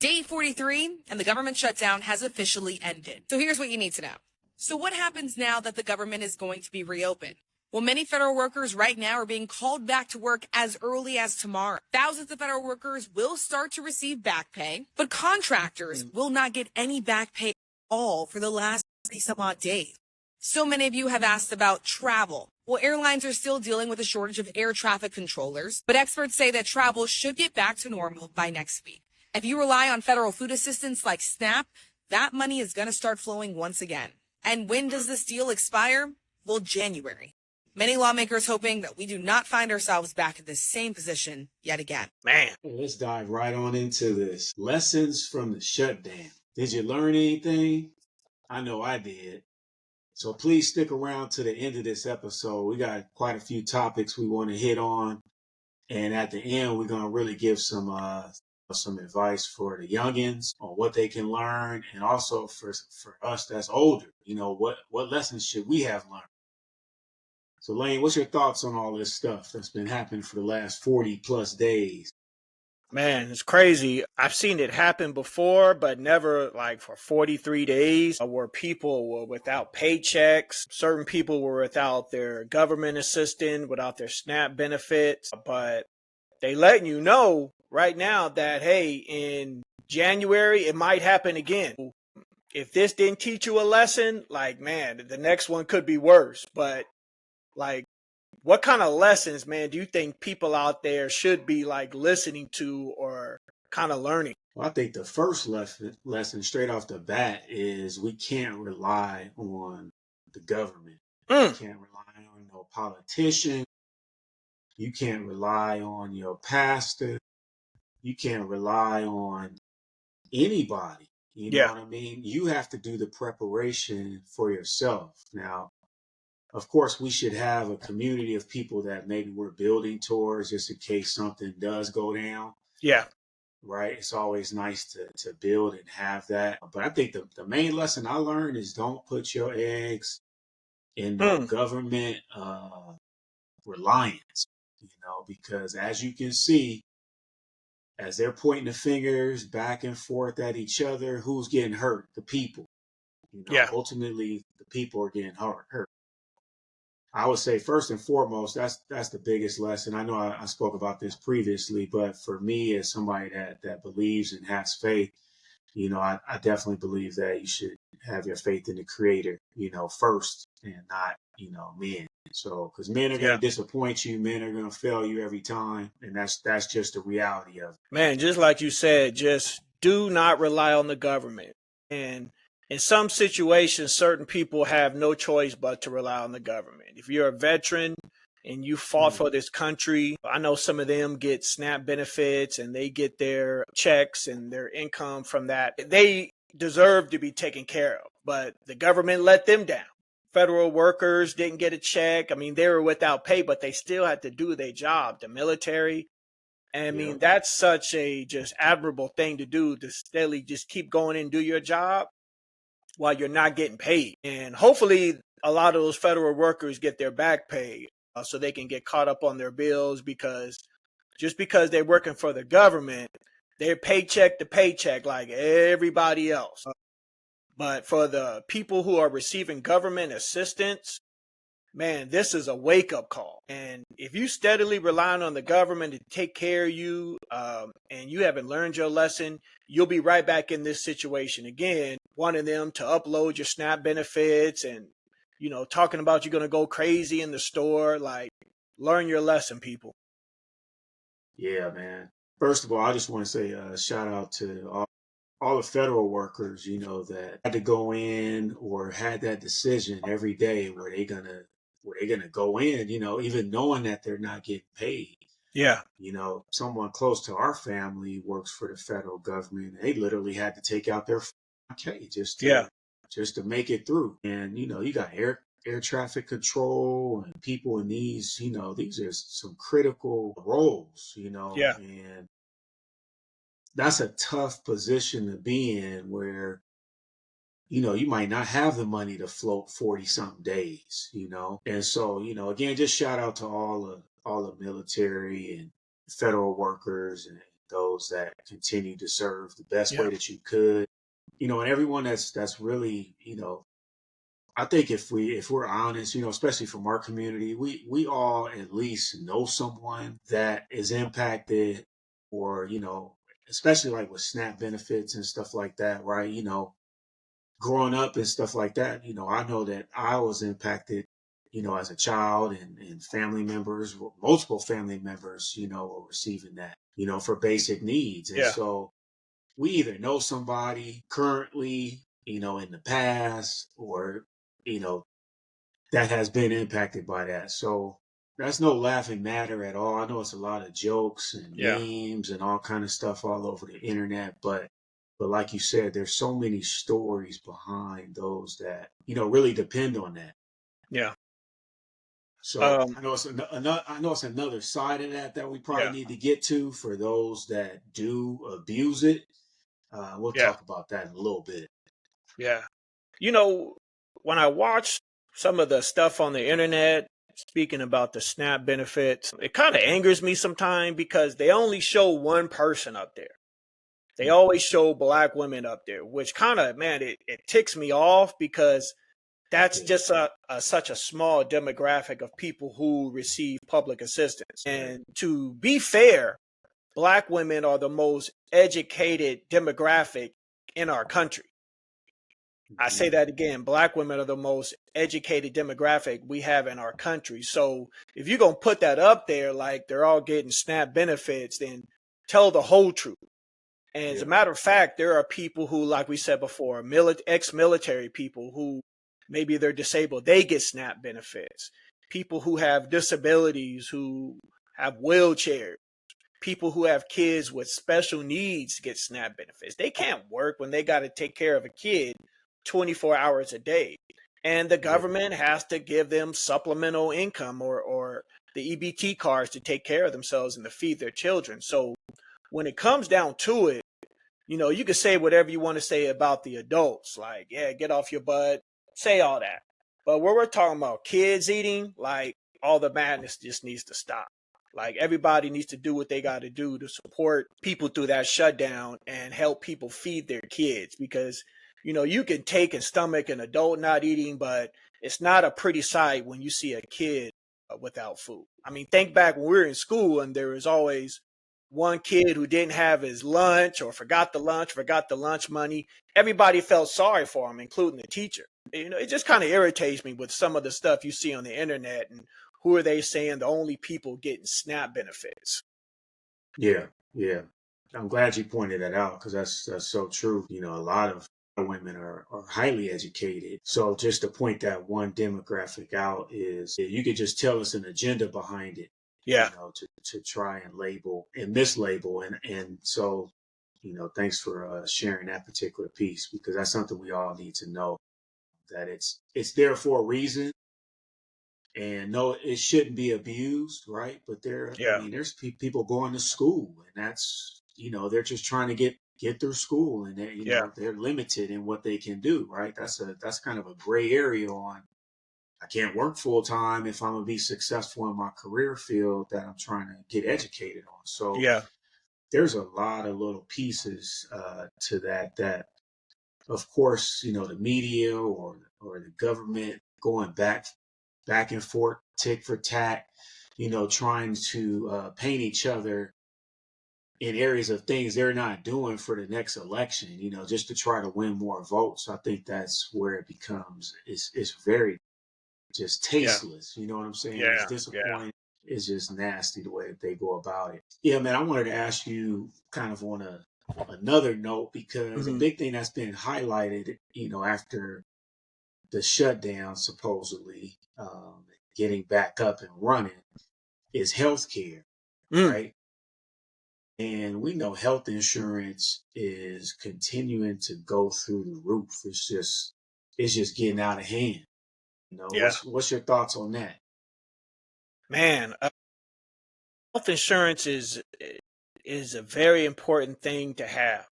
Day 43 and the government shutdown has officially ended. So here's what you need to know. So what happens now that the government is going to be reopened? Well, many federal workers right now are being called back to work as early as tomorrow. Thousands of federal workers will start to receive back pay, but contractors will not get any back pay at all for the last some odd days. So many of you have asked about travel. Well, airlines are still dealing with a shortage of air traffic controllers, but experts say that travel should get back to normal by next week. If you rely on federal food assistance like SNAP, that money is going to start flowing once again. And when does this deal expire? Well, January. Many lawmakers hoping that we do not find ourselves back in the same position yet again. Man, let's dive right on into this. Lessons from the shutdown. Did you learn anything? I know I did. So please stick around to the end of this episode. We got quite a few topics we want to hit on. And at the end, we're going to really give some advice for the youngins on what they can learn. And also for us that's older, what lessons should we have learned? So Lane, what's your thoughts on all this stuff that's been happening for the last 40 plus days? Man, it's crazy. I've seen it happen before, but never like for 43 days where people were without paychecks. Certain people were without their government assistance, without their SNAP benefits. But they letting you know right now that, hey, in January, it might happen again. If this didn't teach you a lesson, like, man, the next one could be worse. But like, what kind of lessons, man, do you think people out there should be like listening to or kind of learning? Well, I think the first lesson straight off the bat is we can't rely on the government. You can't rely on no politician. You can't rely on your pastor. You can't rely on anybody. You know what I mean? You have to do the preparation for yourself. Now, of course, we should have a community of people that maybe we're building towards just in case something does go down. Yeah. Right. It's always nice to build and have that. But I think the main lesson I learned is don't put your eggs in the government reliance, because as you can see, as they're pointing the fingers back and forth at each other, who's getting hurt? The people. Ultimately, the people are getting hurt. I would say first and foremost, that's the biggest lesson. I know I spoke about this previously, but for me as somebody that believes and has faith, I definitely believe that you should have your faith in the Creator, first and not, men. So, because men are going to disappoint you, men are going to fail you every time, and that's just the reality of it. Man, just like you said, just do not rely on the government. And in some situations, certain people have no choice but to rely on the government. If you're a veteran and you fought for this country, I know some of them get SNAP benefits and they get their checks and their income from that. They deserve to be taken care of, but the government let them down. Federal workers didn't get a check. I mean, they were without pay, but they still had to do their job. The military. And I mean, that's such a just admirable thing to do, to steadily just keep going and do your job while you're not getting paid. And hopefully a lot of those federal workers get their back pay so they can get caught up on their bills, because just because they're working for the government, they're paycheck to paycheck like everybody else. But for the people who are receiving government assistance, man, this is a wake-up call. And if you steadily relying on the government to take care of you and you haven't learned your lesson, you'll be right back in this situation again, wanting them to upload your SNAP benefits and, talking about you're going to go crazy in the store. Like, learn your lesson, people. Yeah, man. First of all, I just want to say shout out to all the federal workers, that had to go in or had that decision every day where they're gonna go in, even knowing that they're not getting paid. Yeah. Someone close to our family works for the federal government. They literally had to take out their 401k just to make it through. And you got air traffic control and people in these, these are some critical roles, and that's a tough position to be in where, you might not have the money to float 40 something days, And so, again, just shout out to all the military and federal workers and those that continue to serve the best Yeah. way that you could, and everyone that's really, I think if we're honest, especially from our community, we all at least know someone that is impacted, or especially like with SNAP benefits and stuff like that, right? Growing up and stuff like that, I know that I was impacted, as a child, and family members, multiple family members, were receiving that, for basic needs. And Yeah. so we either know somebody currently, in the past, or, you know, that has been impacted by that. So that's no laughing matter at all. I know it's a lot of jokes and Yeah. memes and all kind of stuff all over the internet, but like you said, there's so many stories behind those that really depend on that. Yeah. So Um, I know it's another side of that we probably yeah. need to get to for those that do abuse it. We'll Yeah. talk about that in a little bit. Yeah. You know, when I watch some of the stuff on the internet speaking about the SNAP benefits, it kind of angers me sometimes because they only show one person up there. They always show black women up there, which kind of, man, it ticks me off because that's Yeah, just such a small demographic of people who receive public assistance. right. And to be fair, black women are the most educated demographic in our country. I say Mhm. that again, black women are the most educated demographic we have in our country. So if you're going to put that up there like they're all getting SNAP benefits, then tell the whole truth. And as a Yeah, matter of fact, there are people who, like we said before, ex-military people who maybe they're disabled, they get SNAP benefits. People who have disabilities, who have wheelchairs, people who have kids with special needs get SNAP benefits. They can't work when they got to take care of a kid 24 hours a day. And the yeah, government has to give them supplemental income or the EBT cards to take care of themselves and to feed their children. So when it comes down to it, you can say whatever you want to say about the adults, like, yeah, get off your butt, say all that. But when we're talking about kids eating, like, all the madness just needs to stop. Like, everybody needs to do what they got to do to support people through that shutdown and help people feed their kids because, you can take and stomach an adult not eating, but it's not a pretty sight when you see a kid without food. I mean, think back when we were in school and there was always one kid who didn't have his lunch or forgot the lunch money. Everybody felt sorry for him, including the teacher. It just kind of irritates me with some of the stuff you see on the internet and who are they saying the only people getting SNAP benefits? yeah, yeah. I'm glad you pointed that out because that's so true. A lot of women are highly educated. So just to point that one demographic out is you could just tell us an agenda behind it, Yeah, to try and label and mislabel. And so, thanks for sharing that particular piece because that's something we all need to know that it's there for a reason. And no, it shouldn't be abused, right? But I yeah, mean, there's people going to school, and that's, they're just trying to get through school, and yeah, they're limited in what they can do, right? That's kind of a gray area on. I can't work full time if I'm gonna be successful in my career field that I'm trying to get educated on. So yeah, there's a lot of little pieces to that. That, of course, the media or the government going back and forth, tick for tat, trying to paint each other in areas of things they're not doing for the next election, just to try to win more votes. I think that's where it becomes, it's very just yeah, tasteless. You know what I'm saying? It's yeah, yeah. disappointing. It's just nasty the way that they go about it. Yeah, man, I wanted to ask you kind of on another note because a Hmm. big thing that's been highlighted, after the shutdown supposedly getting back up and running is healthcare, Mm, right? And we know health insurance is continuing to go through the roof. It's just getting out of hand. yeah, What's your thoughts on that? man. Health insurance is a very important thing to have.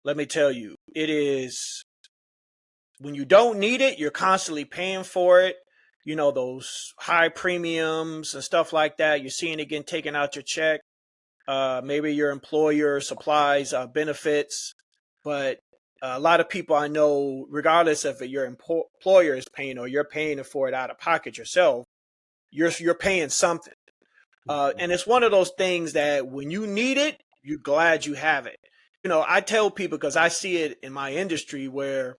Let me tell you, it is when you don't need it, you're constantly paying for it. Those high premiums and stuff like that. You're seeing it getting taken out your check. Maybe your employer supplies benefits, but a lot of people I know, regardless if your employer is paying or you're paying for it out of pocket yourself, you're paying something. And it's one of those things that when you need it, you're glad you have it. I tell people, because I see it in my industry where,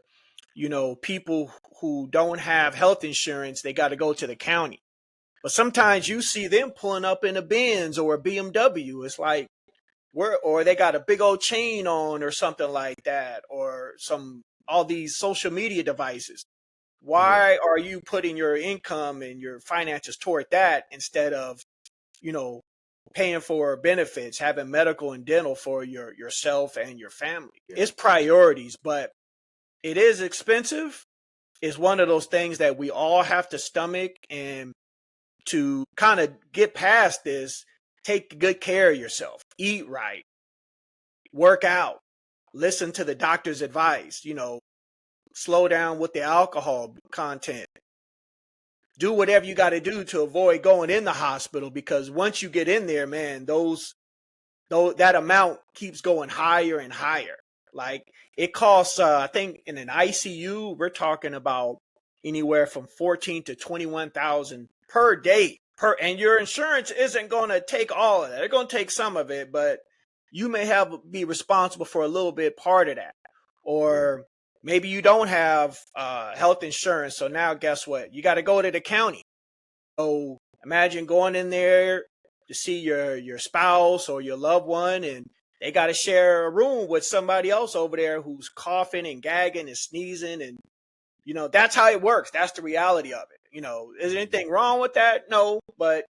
people who don't have health insurance, they got to go to the county. But sometimes you see them pulling up in a Benz or a BMW. It's like, or they got a big old chain on or something like that, or all these social media devices. Why are you putting your income and your finances toward that instead of, paying for benefits, having medical and dental for yourself and your family? It's priorities, but it is expensive. It's one of those things that we all have to stomach, and to kind of get past this, take good care of yourself, eat right, work out, listen to the doctor's advice, slow down with the alcohol content. Do whatever you got to do to avoid going in the hospital, because once you get in there, man, that amount keeps going higher and higher. Like, it costs, I think in an ICU, we're talking about anywhere from 14 to 21,000 per day. And your insurance isn't going to take all of that. They're going to take some of it, but you may be responsible for a little bit part of that. Or maybe you don't have health insurance. So now guess what? You got to go to the county. So imagine going in there to see your spouse or your loved one, and they got to share a room with somebody else over there who's coughing and gagging and sneezing. And, that's how it works. That's the reality of it. Is there anything wrong with that? No, but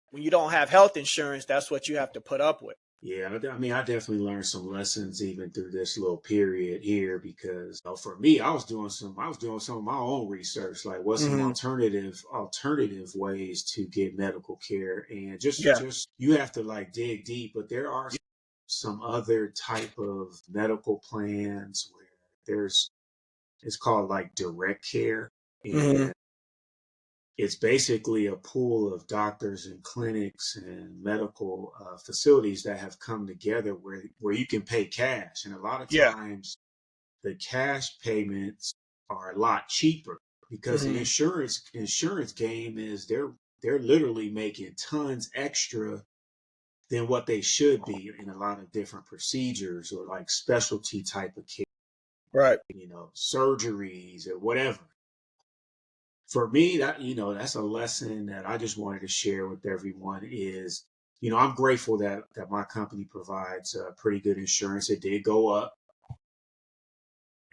when you don't have health insurance, that's what you have to put up with. Yeah, I mean, I definitely learned some lessons even through this little period here, because for me, I was doing some of my own research, like what's some alternative ways to get medical care, and just you have to like dig deep, but there are some other type of medical plans where it's called like direct care, and it's basically a pool of doctors and clinics and medical facilities that have come together where you can pay cash. And a lot of times the cash payments are a lot cheaper, because the insurance game is they're literally making tons extra than what they should be in a lot of different procedures or like specialty type of care, right? Surgeries or whatever. For me, that's a lesson that I just wanted to share with everyone is, I'm grateful that my company provides pretty good insurance. It did go up,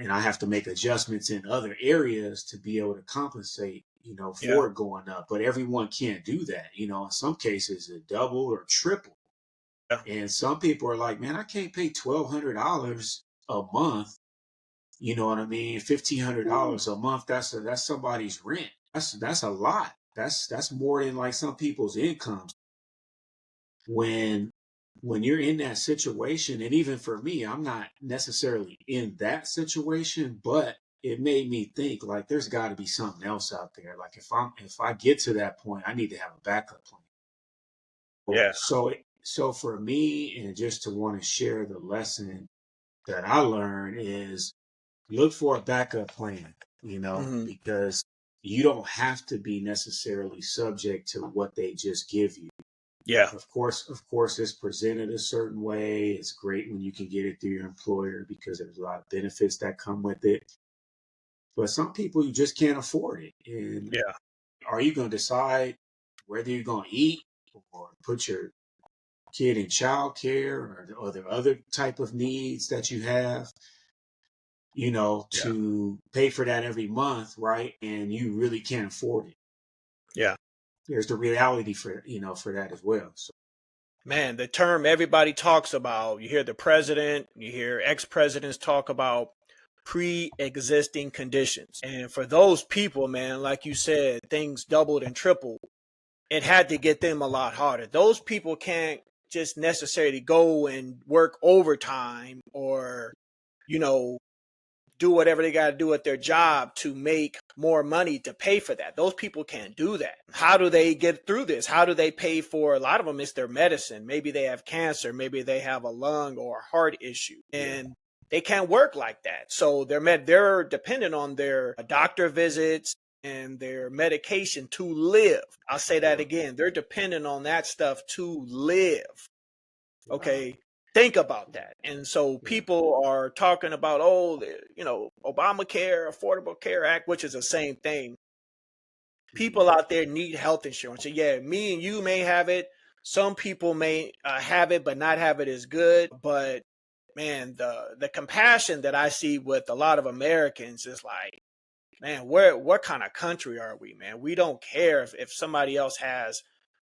and I have to make adjustments in other areas to be able to compensate, for it going up. But everyone can't do that. In some cases it doubled or tripled. Yeah. And some people are like, man, I can't pay $1,200 a month. You know what I mean? $1,500 a month. That's somebody's rent. That's a lot. That's more than like some people's incomes. When you're in that situation, and even for me, I'm not necessarily in that situation, but it made me think like there's got to be something else out there. Like if I get to that point, I need to have a backup plan. Yeah. So for me, and just to want to share the lesson that I learned is, look for a backup plan, because you don't have to be necessarily subject to what they just give you. Yeah. Of course, it's presented a certain way. It's great when you can get it through your employer because there's a lot of benefits that come with it. But some people, you just can't afford it. And are you going to decide whether you're going to eat or put your kid in childcare or the other type of needs that you have? To pay for that every month, right? And you really can't afford it. Yeah. There's the reality for that as well. So. Man, the term everybody talks about, you hear the president, you hear ex-presidents talk about pre-existing conditions. And for those people, man, like you said, things doubled and tripled. It had to get them a lot harder. Those people can't just necessarily go and work overtime or, do whatever they got to do at their job to make more money to pay for that. Those people can't do that. How do they get through this? How do they pay for, a lot of them it's their medicine. Maybe they have cancer. Maybe they have a lung or a heart issue. And they can't work like that. So they're dependent on their doctor visits and their medication to live. I'll say that again. They're dependent on that stuff to live. Okay. Think about that. And so people are talking about, Obamacare, Affordable Care Act, which is the same thing. People out there need health insurance. So yeah, me and you may have it. Some people may have it, but not have it as good. But man, the compassion that I see with a lot of Americans is like, man, what kind of country are we, man? We don't care if somebody else has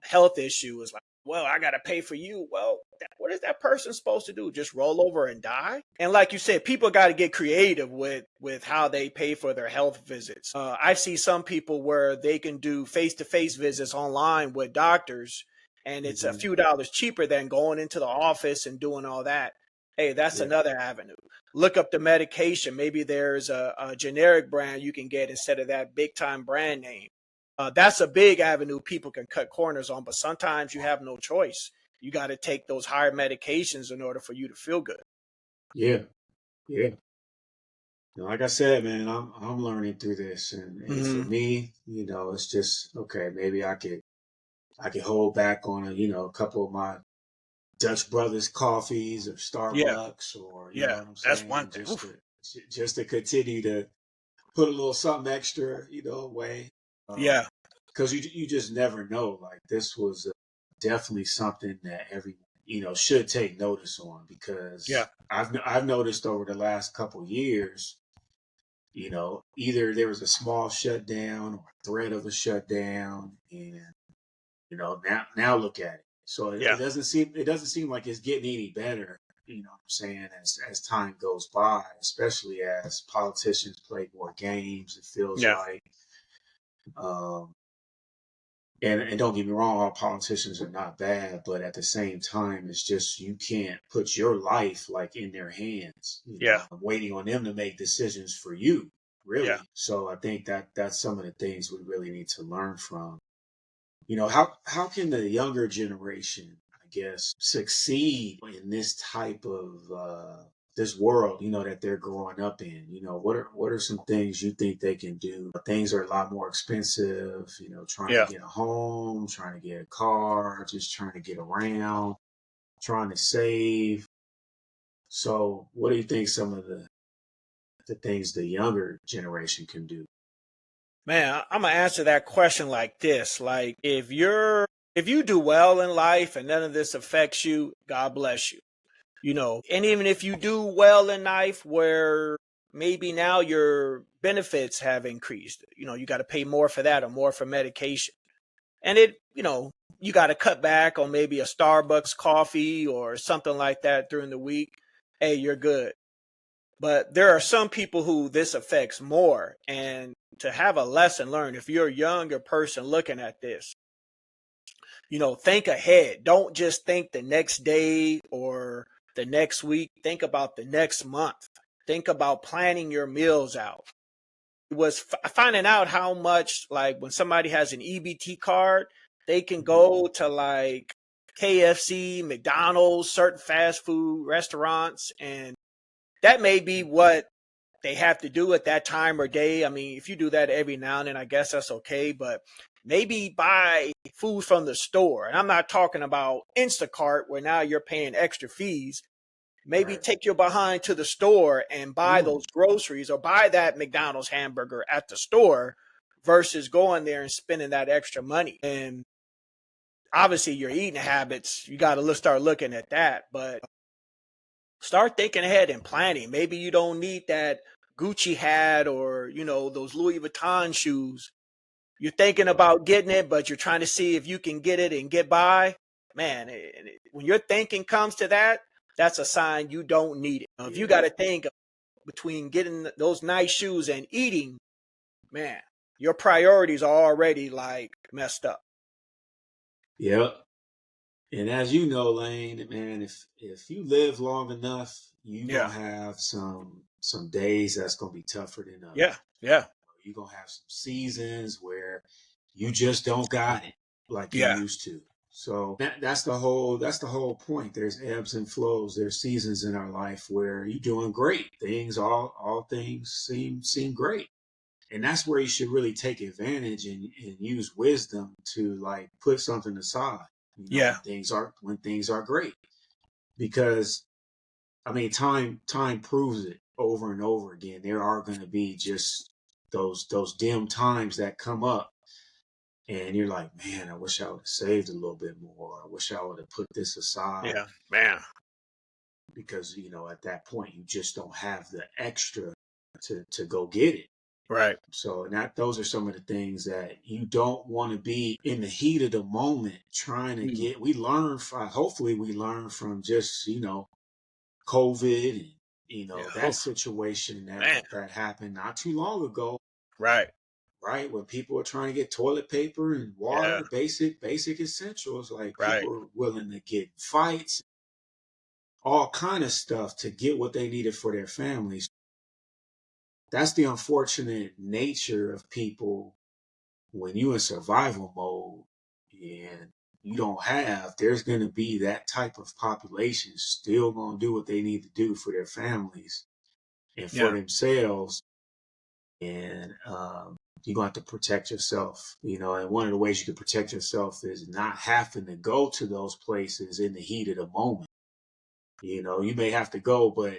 a health issue. It's like, well, I got to pay for you. Well, what is that person supposed to do? Just roll over and die? And like you said, people got to get creative with how they pay for their health visits. I see some people where they can do face-to-face visits online with doctors, and it's a few dollars cheaper than going into the office and doing all that. Hey, that's another avenue. Look up the medication. Maybe there's a generic brand you can get instead of that big time brand name. That's a big avenue people can cut corners on, but sometimes you have no choice. You got to take those higher medications in order for you to feel good. Yeah. Like I said, man, I'm learning through this, and for me, it's just okay. Maybe I could hold back on a couple of my Dutch Brothers coffees or Starbucks or you know what I'm saying? That's one thing. Just to continue to put a little something extra, away. Because you just never know. Like this was definitely something that everyone should take notice on, because I've noticed over the last couple years, either there was a small shutdown or a threat of a shutdown, and now look at it. So it doesn't seem like it's getting any better, what I'm saying, as time goes by, especially as politicians play more games, it feels like. And don't get me wrong, all politicians are not bad, but at the same time, it's just you can't put your life like in their hands. Waiting on them to make decisions for you, really. So I think that's some of the things we really need to learn from. How can the younger generation, I guess, succeed in this type of this world, that they're growing up in? What are some things you think they can do? Things are a lot more expensive, trying to get a home, trying to get a car, just trying to get around, trying to save. So what do you think some of the things the younger generation can do? Man, I'm gonna answer that question like this. Like if you do well in life and none of this affects you, God bless you. And even if you do well in life where maybe now your benefits have increased, you got to pay more for that or more for medication. And you got to cut back on maybe a Starbucks coffee or something like that during the week. Hey, you're good. But there are some people who this affects more. And to have a lesson learned, if you're a younger person looking at this, think ahead. Don't just think the next day or the next week. Think about the next month. Think about planning your meals out. It was finding out how much, like when somebody has an EBT card, they can go to like KFC, McDonald's, certain fast food restaurants, and that may be what they have to do at that time or day. I mean, if you do that every now and then, I guess that's okay. But maybe buy food from the store. And I'm not talking about Instacart where now you're paying extra fees. Maybe take your behind to the store and buy those groceries or buy that McDonald's hamburger at the store versus going there and spending that extra money. And obviously your eating habits, you got to start looking at that. But start thinking ahead and planning. Maybe you don't need that Gucci hat or, those Louis Vuitton shoes. You're thinking about getting it, but you're trying to see if you can get it and get by. Man, when your thinking comes to that, that's a sign you don't need it. If you got to think between getting those nice shoes and eating, man, your priorities are already like messed up. Yep. And as you know, Lane, man, if you live long enough, you gonna have some some days that's gonna be tougher than others. Yeah, yeah, You're gonna have some seasons where you just don't got it like you yeah, used to. So that's the whole point. There's ebbs and flows. There's seasons in our life where you're doing great. Things all things seem great. And that's where you should really take advantage and use wisdom to like put something aside, yeah, when things are great. Because I mean time proves it over and over again. There are gonna be just those dim times that come up and you're like, man, I wish I would have saved a little bit more. I wish I would have put this aside yeah, man. because at that point you just don't have the extra to go get it. Right. So those are some of the things that you don't want to be in the heat of the moment trying to Mm. get. Hopefully we learn from just COVID and Yeah. that situation Man. that happened not too long ago, Right. right? When people are trying to get toilet paper and Yeah. water, basic essentials, like Right. people are willing to get fights, all kind of stuff to get what they needed for their families. That's the unfortunate nature of people when you in survival mode and you don't have. There's going to be that type of population still going to do what they need to do for their families and for Yeah. themselves. And you're going to have to protect yourself, and one of the ways you can protect yourself is not having to go to those places in the heat of the moment. You may have to go, but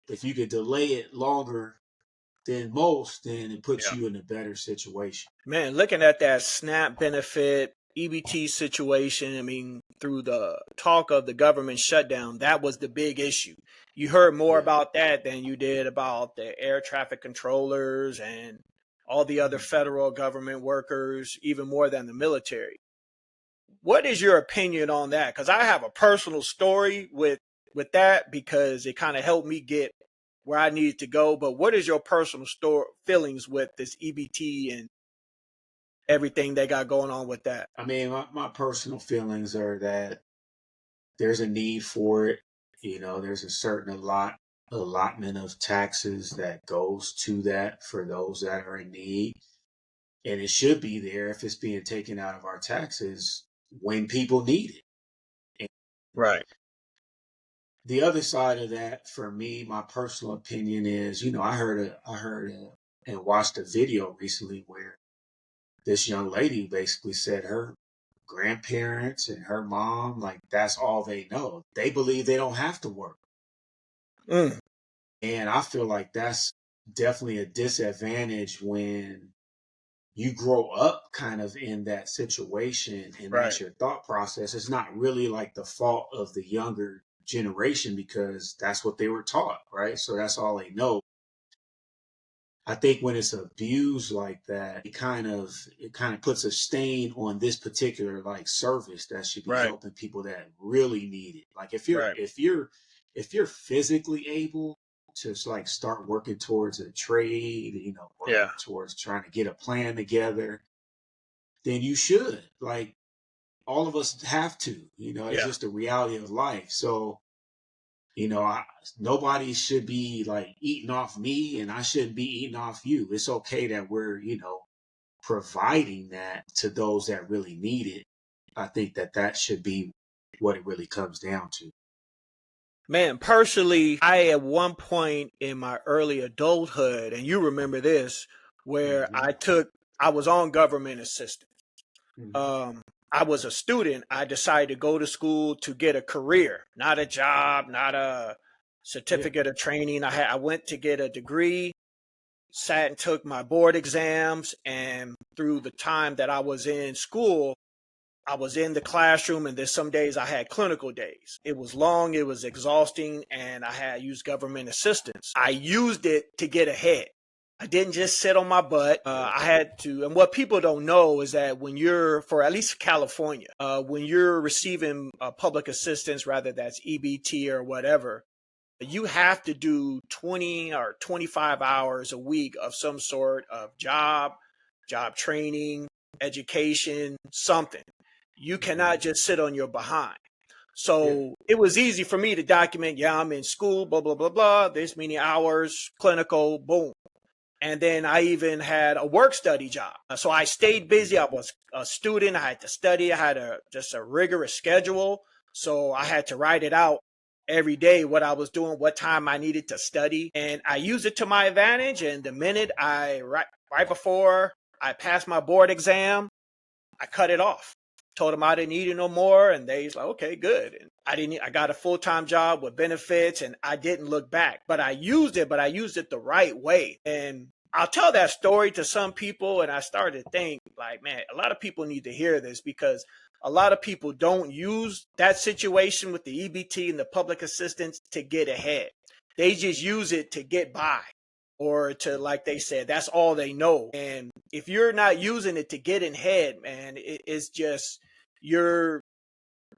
if you could delay it longer than most, then it puts Yeah. you in a better situation. Man, looking at that SNAP benefit EBT situation, I mean, through the talk of the government shutdown, that was the big issue. You heard more Yeah. about that than you did about the air traffic controllers and all the other federal government workers, even more than the military. What is your opinion on that? Because I have a personal story with that because it kind of helped me get where I needed to go. But what is your personal feelings with this EBT and everything they got going on with that? I mean, my personal feelings are that there's a need for it. There's a certain allotment of taxes that goes to that for those that are in need. And it should be there if it's being taken out of our taxes when people need it. And Right. the other side of that, for me, my personal opinion is, I heard and watched a video recently where this young lady basically said her grandparents and her mom, like that's all they know. They believe they don't have to work. Mm. And I feel like that's definitely a disadvantage when you grow up kind of in that situation and Right. that's your thought process. It's not really like the fault of the younger generation because that's what they were taught, right? So that's all they know. I think when it's abused like that, it kind of puts a stain on this particular like service that should be Right. helping people that really need it. Like if you're Right. if you're if you're physically able to like start working towards a trade, Yeah. working towards trying to get a plan together, then you should. Like all of us have to, it's Yeah. just the reality of life. So nobody should be like eating off me and I shouldn't be eating off you. It's okay that we're, providing that to those that really need it. I think that should be what it really comes down to. Man, personally, I at one point in my early adulthood, and you remember this, where Hmm. I was on government assistance. Hmm. Um, I was a student. I decided to go to school to get a career, not a job, not a Yeah. certificate of training. I went to get a degree, sat and took my board exams, and through the time that I was in school, I was in the classroom, and there's some days I had clinical days. It was long, it was exhausting, and I had used government assistance. I used it to get ahead. I didn't just sit on my butt. Yeah. I had to, and what people don't know is that when you're, for at least California, when you're receiving public assistance, rather that's EBT or whatever, you have to do 20 or 25 hours a week of some sort of job training, education, something. You Hmm. cannot just sit on your behind. So it was easy for me to document, yeah, I'm in school, blah, blah, blah, blah, this many hours, clinical, boom. And then I even had a work study job. So I stayed busy. I was a student. I had to study. I had just a rigorous schedule. So I had to write it out every day, what I was doing, what time I needed to study. And I used it to my advantage. And the minute right before I passed my board exam, I cut it off. Told them I didn't need it no more. And they was like, okay, good. And I got a full-time job with benefits and I didn't look back, but I used it the right way. And I'll tell that story to some people. And I started to think like, man, a lot of people need to hear this because a lot of people don't use that situation with the EBT and the public assistance to get ahead. They just use it to get by. Or to, like they said, that's all they know. And if you're not using it to get ahead, man, it's just, you're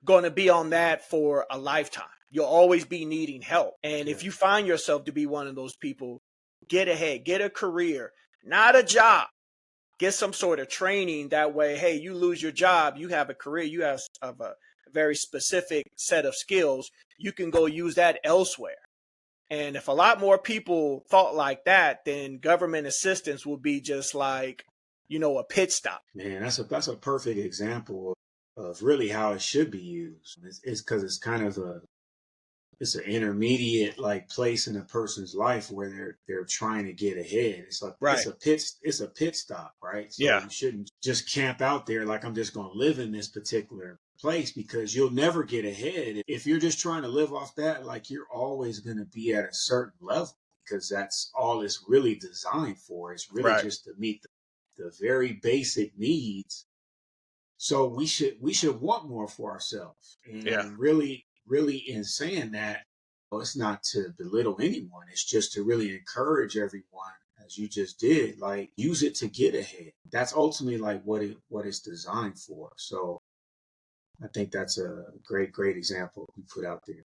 going to be on that for a lifetime. You'll always be needing help. And if you find yourself to be one of those people, get ahead, get a career, not a job. Get some sort of training. That way, hey, you lose your job, you have a career, you have a very specific set of skills. You can go use that elsewhere. And if a lot more people thought like that, then government assistance would be just like, a pit stop. Man, that's a perfect example of really how it should be used. It's because it's kind of it's an intermediate like place in a person's life where they're trying to get ahead. It's like it's a pit stop, right? So you shouldn't just camp out there like I'm just going to live in this particular place because you'll never get ahead. If you're just trying to live off that, like you're always going to be at a certain level because that's all it's really designed for. It's really just to meet the very basic needs. So we should want more for ourselves. And really in saying that, it's not to belittle anyone. It's just to really encourage everyone, as you just did, like use it to get ahead. That's ultimately like what it's designed for. So I think that's a great example you put out there.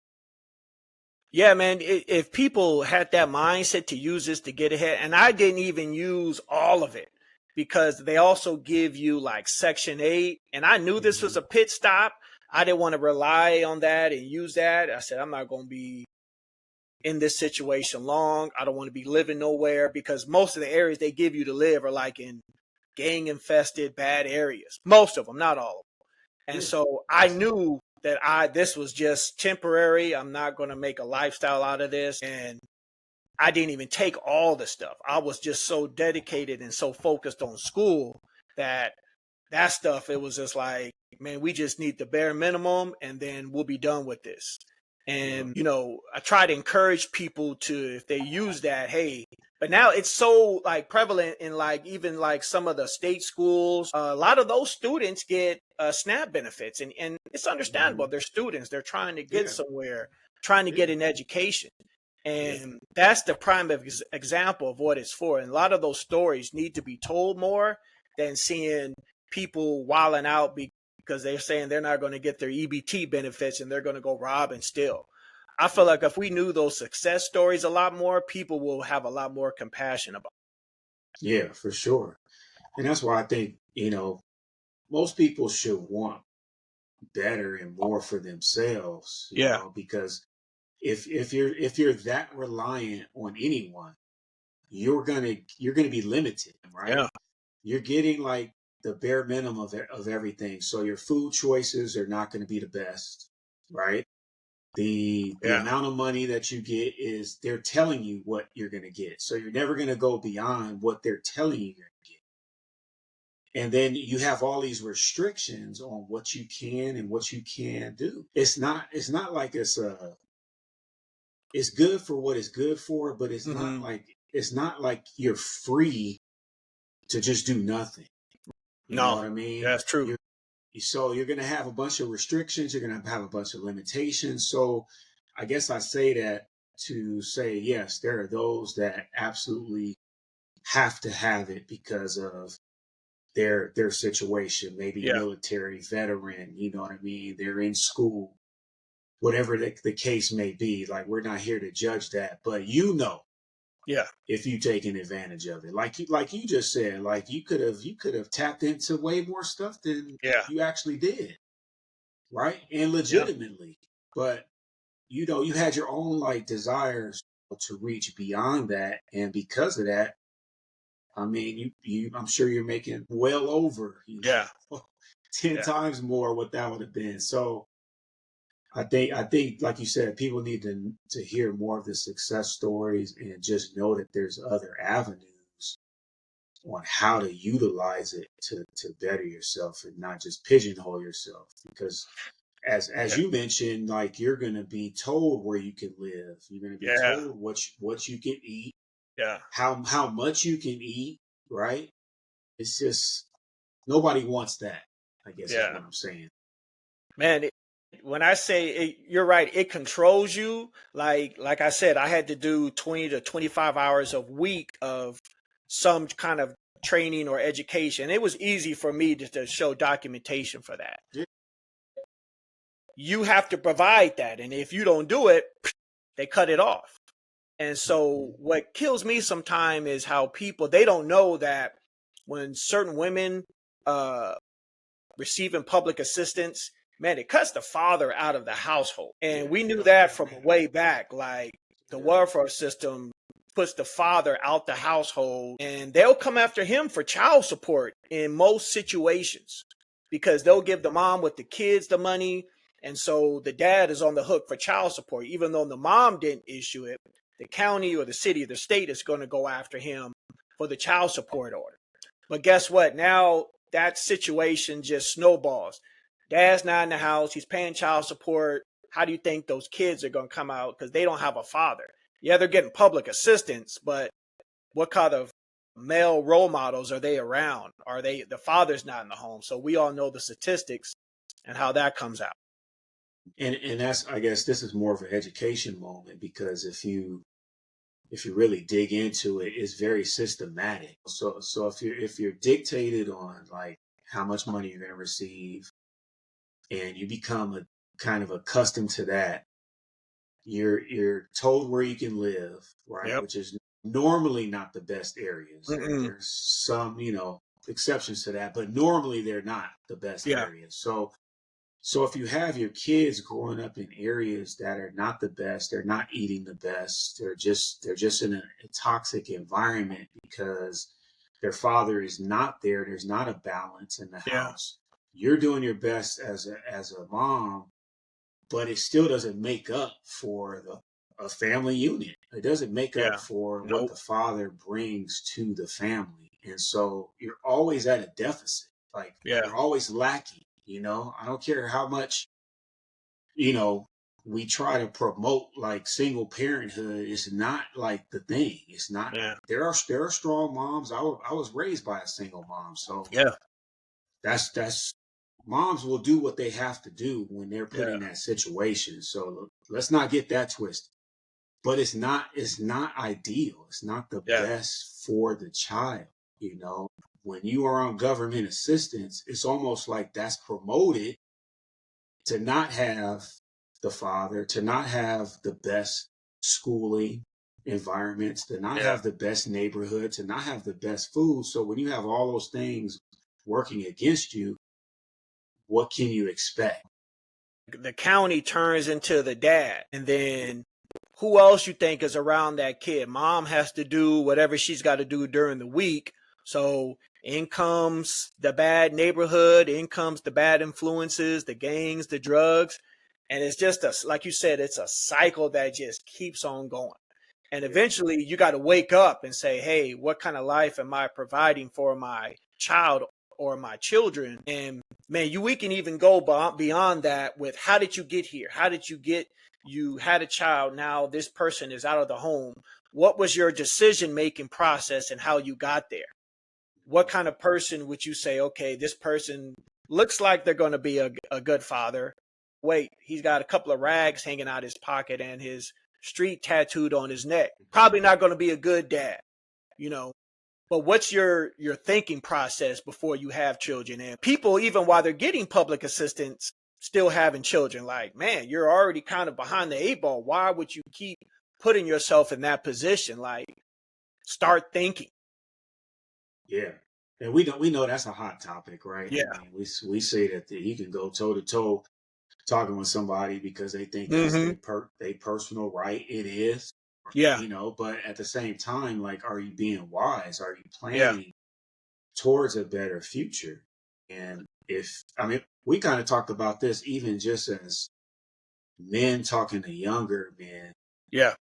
Yeah, man, if people had that mindset to use this to get ahead, and I didn't even use all of it because they also give you like Section 8, and I knew this was a pit stop. I didn't want to rely on that and use that. I said, I'm not going to be in this situation long. I don't want to be living nowhere because most of the areas they give you to live are like in gang infested, bad areas. Most of them, not all of them. And so I knew that this was just temporary. I'm not going to make a lifestyle out of this. And I didn't even take all the stuff. I was just so dedicated and so focused on school that stuff, it was just like, man, we just need the bare minimum and then we'll be done with this. And, I try to encourage people to, if they use that, hey, but now it's so like prevalent in like, even like some of the state schools, a lot of those students get SNAP benefits and it's understandable. They're students. They're trying to get somewhere, trying to get an education. And that's the prime example of what it's for. And a lot of those stories need to be told more than seeing people wilding out because they're saying they're not going to get their EBT benefits and they're going to go rob and steal. I feel like if we knew those success stories a lot more, people will have a lot more compassion about it. Yeah, for sure. And that's why I think, most people should want better and more for themselves, you know, because if you're that reliant on anyone, you're gonna be limited, right? Yeah. You're getting like the bare minimum of everything. So your food choices are not going to be the best, right? The amount of money that you get is they're telling you what you're going to get. So you're never going to go beyond what they're telling you you're going to get. And then you have all these restrictions on what you can and what you can't do. It's not like it's good for what it's good for, but it's not like you're free to just do nothing. You know what I mean? That's true. So you're going to have a bunch of restrictions. You're going to have a bunch of limitations. So I guess I say that to say, yes, there are those that absolutely have to have it because of their situation, maybe military, veteran, you know what I mean? They're in school, whatever the case may be. Like, we're not here to judge that, but if you taken advantage of it, like you just said, like you could have tapped into way more stuff than you actually did. right? And Yep. legitimately. But you had your own like desires to reach beyond that, and because of that, I mean, I'm sure you're making well over, Yeah. 10 Yeah. times more what that would have been. So I think, like you said, people need to hear more of the success stories and just know that there's other avenues on how to utilize it to better yourself and not just pigeonhole yourself. Because as Yeah. you mentioned, like you're gonna be told where you can live, you're gonna be Yeah. told what you can eat, Yeah. how much you can eat, right? It's just nobody wants that, I guess is Yeah. what I'm saying. Man, when I say it, you're right, it controls you. Like I said, I had to do 20 to 25 hours a week of some kind of training or education. It was easy for me to show documentation for that. Yeah. You have to provide that, and if you don't do it, they cut it off. And so Mhm. what kills me sometimes is how people, they don't know that when certain women uh receiving public assistance, man, it cuts the father out of the household. And Yeah. we knew that from way back. Like the welfare system puts the father out the household and they'll come after him for child support in most situations because they'll give the mom with the kids the money. And so the dad is on the hook for child support, even though the mom didn't issue it. The county or the city or the state is going to go after him for the child support order. But guess what? Now that situation just snowballs. Dad's not in the house. He's paying child support. How do you think those kids are going to come out? Because they don't have a father. Yeah, they're getting public assistance, but what kind of male role models are they around? Are they, the father's not in the home? So we all know the statistics and how that comes out. And that's, I guess this is more of an education moment because if you really dig into it, it's very systematic. So if you're dictated on like how much money you're going to receive, and you become a kind of accustomed to that, you're told where you can live, right? Yep. Which is normally not the best areas. Mm-mm. There's some, exceptions to that, but normally they're not the best Yeah. areas. So if you have your kids growing up in areas that are not the best, they're not eating the best, they're just in a toxic environment because their father is not there, there's not a balance in the Yeah. house. You're doing your best as a mom, but it still doesn't make up for a family unit. It doesn't make up Yeah. for what Nope. the father brings to the family. And so you're always at a deficit. Like Yeah. you're always lacking, I don't care how much, you know, we try to promote like single parenthood. It's not like the thing. It's not. Yeah. There are strong moms. I was raised by a single mom, so Yeah. that's moms will do what they have to do when they're put Yeah. in that situation. So let's not get that twisted. But it's not ideal. It's not the Yeah. best for the child. When you are on government assistance, it's almost like that's promoted to not have the father, to not have the best schooling environments, to not Yeah. have the best neighborhood, to not have the best food. So when you have all those things working against you, what can you expect? The county turns into the dad, and then who else you think is around that kid? Mom has to do whatever she's got to do during the week. So in comes the bad neighborhood, in comes the bad influences, the gangs, the drugs. And it's just like you said, it's a cycle that just keeps on going. And Yeah. eventually you got to wake up and say, hey, what kind of life am I providing for my child or my children? And man, we can even go beyond that with how did you get here? How did you had a child, now this person is out of the home. What was your decision making process and how you got there? What kind of person would you say, okay, this person looks like they're going to be a good father? Wait, he's got a couple of rags hanging out his pocket and his street tattooed on his neck. Probably not going to be a good dad, you know. But what's your thinking process before you have children? And people, even while they're getting public assistance, still having children, like, man, you're already kind of behind the eight ball. Why would you keep putting yourself in that position? Like, start thinking. Yeah. And we know that's a hot topic, right? I Yeah. mean, we say that he can go toe to toe. talking with somebody because they think that's their personal right. It is, Yeah. but at the same time, like, are you being wise? Are you Yeah. planning towards a better future? And we kind of talked about this even just as men talking to younger men. Yeah.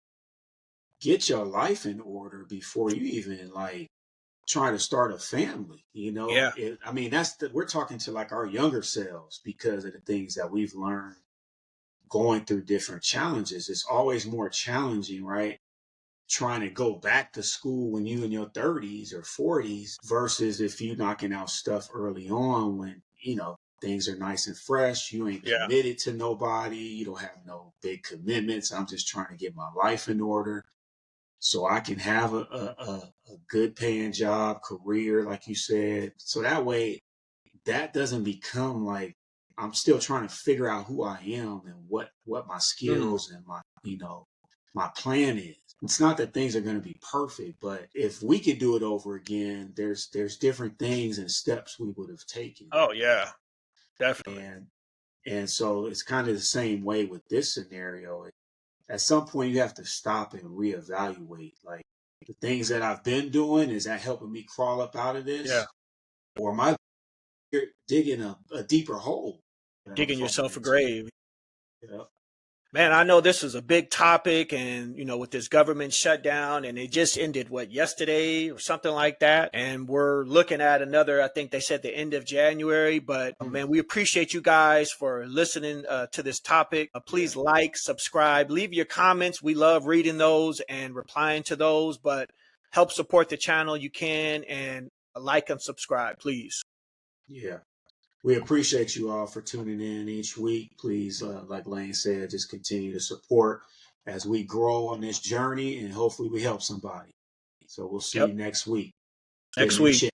Get your life in order before you even like trying to start a family. Yeah. We're talking to like our younger selves because of the things that we've learned going through different challenges. It's always more challenging, right? Trying to go back to school when you in your 30s or 40s versus if you knocking out stuff early on when, things are nice and fresh. You ain't Yeah. committed to nobody. You don't have no big commitments. I'm just trying to get my life in order so I can have a good paying job, career, like you said. So that way that doesn't become like I'm still trying to figure out who I am and what my skills and my plan is. It's not that things are going to be perfect, but if we could do it over again, there's different things and steps we would have taken. Oh yeah, definitely. And so it's kind of the same way with this scenario. At some point, you have to stop and reevaluate. Like, the things that I've been doing, is that helping me crawl up out of this? Yeah. Or am I digging a deeper hole? Digging yourself a grave. Yeah. Man, I know this is a big topic, and with this government shutdown, and it just ended yesterday or something like that, and we're looking at another. I think they said the end of January. But man, we appreciate you guys for listening to this topic. Please like, subscribe, leave your comments. We love reading those and replying to those. But help support the channel you can, and like and subscribe, please. Yeah. We appreciate you all for tuning in each week. Please, like Lane said, just continue to support as we grow on this journey, and hopefully we help somebody. So we'll see you next week. Next week.